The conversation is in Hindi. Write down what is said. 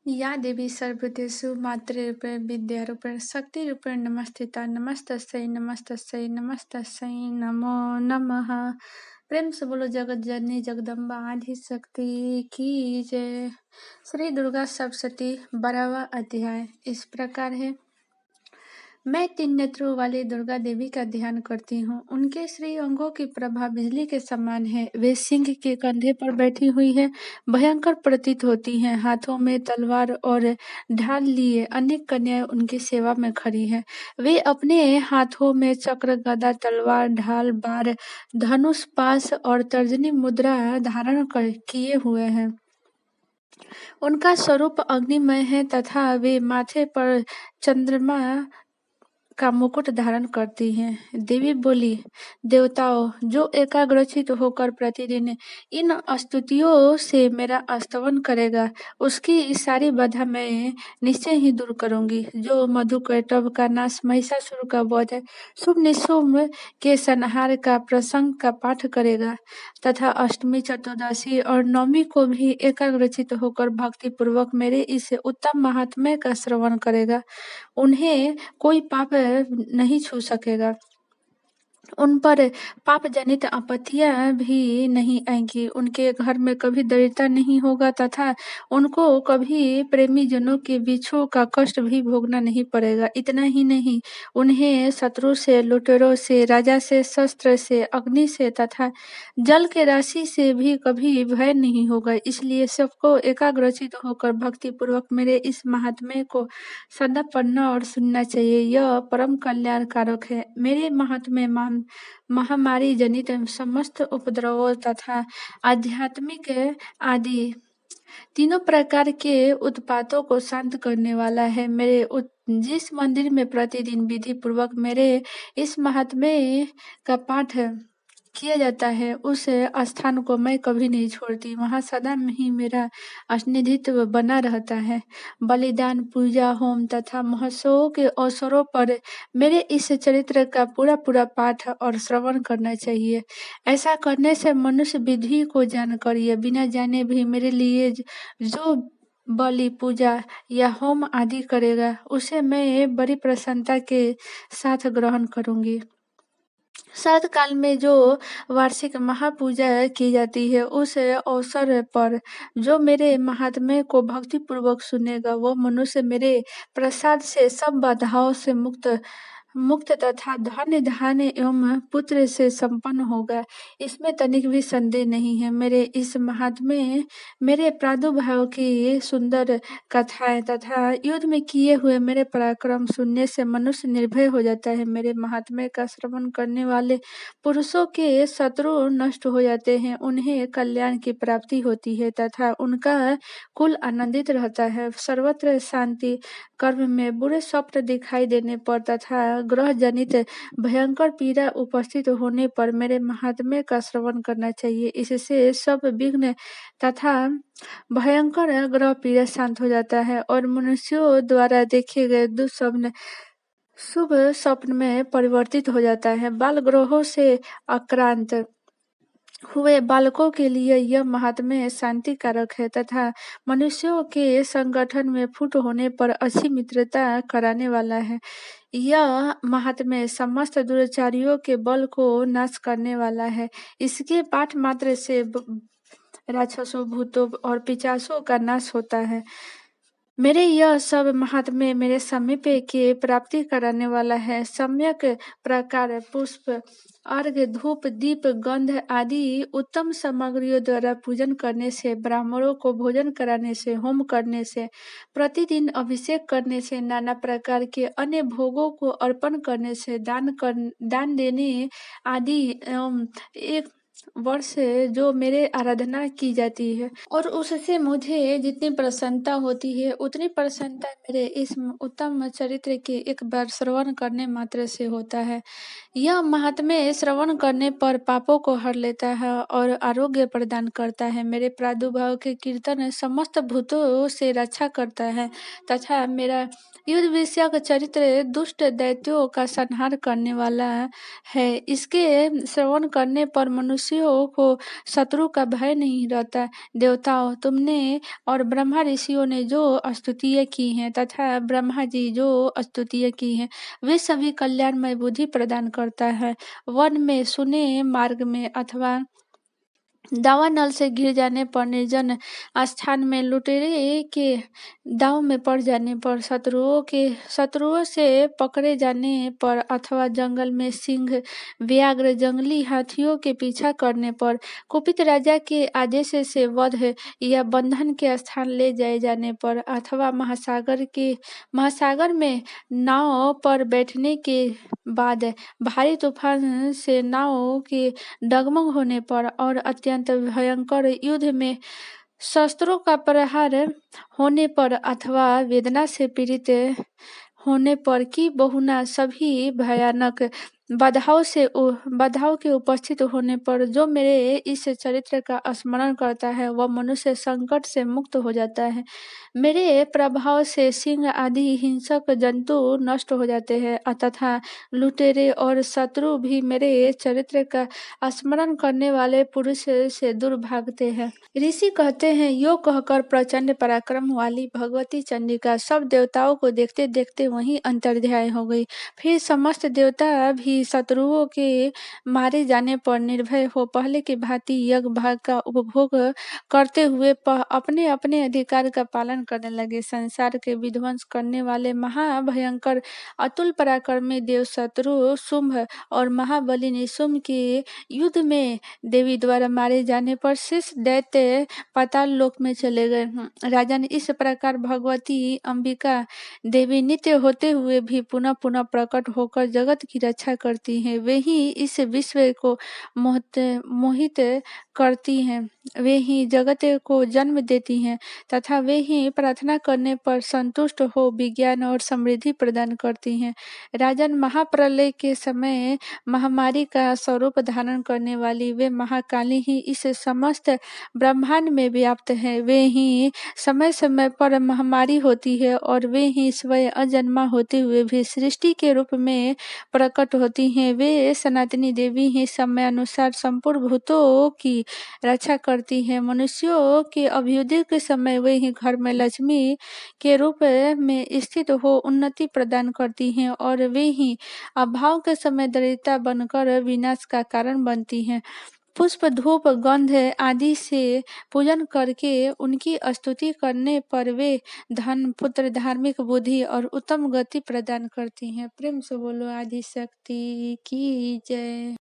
या देवी सर्वभूतेषु मातृरूपेण विद्यारूपेण शक्तिरूपेण नमस्ते नमस्तस्यै नमस्तस्यै नमस्तस्यै नमो नमः। प्रेम से बोलो जगत जननी जगदम्बा आदि शक्ति की जय। श्री दुर्गा सप्तशती 12वां अध्याय इस प्रकार है। मैं 3 नेत्रों वाली दुर्गा देवी का ध्यान करती हूँ। उनके श्री अंगों की प्रभा बिजली के समान है। वे सिंह के कंधे पर बैठी हुई है, भयंकर प्रतीत होती हैं। हाथों में तलवार और ढाल लिए अनेक कन्याएं उनकी सेवा में खड़ी हैं। वे अपने हाथों में चक्र, गदा, तलवार, ढाल, बार, धनुष, पाश और तर्जनी मुद्रा धारण किए हुए हैं। उनका स्वरूप अग्निमय है तथा वे माथे पर चंद्रमा का मुकुट धारण करती हैं। देवी बोली, देवताओं, जो एकाग्रचित होकर प्रतिदिन इन स्तुतियों से मेरा स्तवन करेगा, उसकी सारी बाधा मैं निश्चय ही दूर करूंगी। जो मधुकैटभ का नाश, महिषासुर का वध, शुभ निशुभ के संहार का प्रसंग का पाठ करेगा तथा अष्टमी, चतुर्दशी और नवमी को भी एकाग्रचित होकर भक्ति पूर्वक मेरे इस उत्तम महात्म्य का श्रवण करेगा, उन्हें कोई पाप नहीं छू सकेगा। उन पर पाप जनित आपत्तियां भी नहीं आएंगी। उनके घर में कभी दरिद्रता नहीं होगा तथा उनको कभी प्रेमी जनों के बिछोह का कष्ट भी भोगना नहीं पड़ेगा। इतना ही नहीं, उन्हें शत्रु से, लुटेरों से, राजा से, शस्त्र से, अग्नि से तथा जल के राशि से भी कभी भय नहीं होगा। इसलिए सबको एकाग्रचित होकर भक्ति पूर्वक मेरे इस महात्म्य को सदा पढ़ना और सुनना चाहिए। यह परम कल्याणकारक है। मेरे महात्म्य महामारी जनित समस्त उपद्रवों तथा आध्यात्मिक आदि तीनों प्रकार के उत्पातों को शांत करने वाला है। जिस मंदिर में प्रतिदिन विधि पूर्वक मेरे इस महात्म्य का पाठ किया जाता है, उस स्थान को मैं कभी नहीं छोड़ती। वहाँ सदा ही मेरा सान्निध्य बना रहता है। बलिदान, पूजा, होम तथा महोत्सवों के अवसरों पर मेरे इस चरित्र का पूरा पाठ और श्रवण करना चाहिए। ऐसा करने से मनुष्य विधि को जानकर या बिना जाने भी मेरे लिए जो बलि, पूजा या होम आदि करेगा, उसे मैं बड़ी प्रसन्नता के साथ ग्रहण करूंगी। शरद काल में जो वार्षिक महापूजा की जाती है, उस अवसर पर जो मेरे महात्म्य को भक्ति पूर्वक सुनेगा, वह मनुष्य मेरे प्रसाद से सब बाधाओं से मुक्त तथा धन्य धान्य एवं पुत्र से संपन्न होगा। इसमें तनिक भी संदेह नहीं है। मेरे इस महात्म्य, मेरे प्रादुर्भाव की सुंदर कथाएं तथा युद्ध में किए हुए मेरे पराक्रम सुनने से मनुष्य निर्भय हो जाता है। मेरे महात्म्य का श्रवण करने वाले पुरुषों के शत्रु नष्ट हो जाते हैं, उन्हें कल्याण की प्राप्ति होती है तथा उनका कुल आनंदित रहता है। सर्वत्र शांति। कर्म में बुरे स्वप्न दिखाई देने पर तथा ग्रह जनित भयंकर पीड़ा उपस्थित होने पर मेरे महात्म्य का श्रवण करना चाहिए। इससे सब विघ्न तथा भयंकर ग्रह पीड़ा शांत हो जाता है और मनुष्यों द्वारा देखे गए दुस्वप्न शुभ स्वप्न में परिवर्तित हो जाता है। बाल ग्रहों से आक्रांत हुए बालकों के लिए यह महात्म्य शांति कारक है तथा मनुष्यों के संगठन में फूट होने पर अच्छी मित्रता कराने वाला है। यह महात्म्य समस्त दुराचारियों के बल को नाश करने वाला है। इसके पाठ मात्र से राक्षसों, भूतों और पिशाचों का नाश होता है। मेरे यह सब महात्म्य मेरे समीप के प्राप्ति कराने वाला है। सम्यक प्रकार पुष्प, अर्घ्य, धूप, दीप, गंध आदि उत्तम सामग्रियों द्वारा पूजन करने से, ब्राह्मणों को भोजन कराने से, होम करने से, प्रतिदिन अभिषेक करने से, नाना प्रकार के अन्य भोगों को अर्पण करने से, दान देने आदि एवं एक वर्ष जो मेरे आराधना की जाती है और उससे मुझे जितनी प्रसन्नता होती है, उतनी प्रसन्नता मेरे इस उत्तम चरित्र के एक बार श्रवण करने मात्र से होता है। यह महात्म्य श्रवण करने पर पापों को हर लेता है और आरोग्य प्रदान करता है। मेरे प्रादुर्भाव के कीर्तन समस्त भूतों से रक्षा करता है तथा मेरा युद्ध विषयक चरित्र दुष्ट दैत्यों का संहार करने वाला है। इसके श्रवण करने पर मनुष्य मनुष्यों को शत्रु का भय नहीं रहता। देवताओं, तुमने और ब्रह्मा ऋषियों ने जो स्तुतियाँ की हैं तथा ब्रह्मा जी जो स्तुतियाँ की हैं, वे सभी कल्याणमय बुद्धि प्रदान करता है। वन में, सुने मार्ग में अथवा दावानल से घिर जाने पर, निर्जन स्थान में लुटेरे के दांव में पड़ जाने पर, शत्रुओं से पकड़े जाने पर अथवा जंगल में सिंह, व्याघ्र, जंगली हाथियों के पीछा करने पर, कुपित राजा के आदेश से वध या बंधन के स्थान ले जाए जाने पर, अथवा महासागर में नाव पर बैठने के बाद भारी तूफान से नाव के डगमग होने पर और अत्यंत भयंकर युद्ध में शस्त्रों का प्रहार होने पर अथवा वेदना से पीड़ित होने पर की बहुना सभी भयानक बाधाओं के उपस्थित होने पर जो मेरे इस चरित्र का स्मरण करता है वह मनुष्य संकट से मुक्त हो जाता है। मेरे प्रभाव से सिंह आदि हिंसक जंतु नष्ट हो जाते हैं तथा लुटेरे और शत्रु भी मेरे चरित्र का स्मरण करने वाले पुरुष से दूर भागते हैं। ऋषि कहते हैं, यो कहकर प्रचंड पराक्रम वाली भगवती चंडिका सब देवताओं को देखते देखते वहीं अंतर्ध्याय हो गई। फिर समस्त देवता भी शत्रुओं के मारे जाने पर निर्भय हो पहले की भांति यज्ञ भाग का उपभोग करते हुए अपने अपने अधिकार का पालन करने लगे। संसार के विध्वंस करने वाले महाभयंकर अतुल पराक्रमी देव शत्रु शुंभ और महाबली निशुंभ के युद्ध में देवी द्वारा मारे जाने पर शेष दैत्य पाताल लोक में चले गए। राजन, इस प्रकार भगवती अंबिका देवी नित्य होते हुए भी पुनः पुनः प्रकट होकर जगत की रक्षा करती हैं। वे ही इस विश्व को मोहित करती हैं, वे ही जगत को जन्म देती हैं तथा वे ही प्रार्थना करने पर संतुष्ट हो विज्ञान और समृद्धि प्रदान करती हैं। राजन, महाप्रलय के समय महामारी का स्वरूप धारण करने वाली वे महाकाली ही इस समस्त ब्रह्मांड में व्याप्त है। वे ही समय समय पर महामारी होती है और वे ही स्वयं अजन्मा होते हुए भी सृष्टि के रूप में प्रकट होती हैं। वे सनातनी देवी ही समय अनुसार संपूर्ण भूतों की रक्षा करती हैं। मनुष्यों के अभ्युदय के समय वे ही घर में लक्ष्मी के रूप में स्थित हो उन्नति प्रदान करती हैं और वे ही अभाव के समय दरिद्रता बनकर विनाश का कारण बनती हैं। पुष्प, धूप, गंध आदि से पूजन करके उनकी स्तुति करने पर वे धन, पुत्र, धार्मिक बुद्धि और उत्तम गति प्रदान करती हैं। प्रेम से बोलो आदि शक्ति की जय।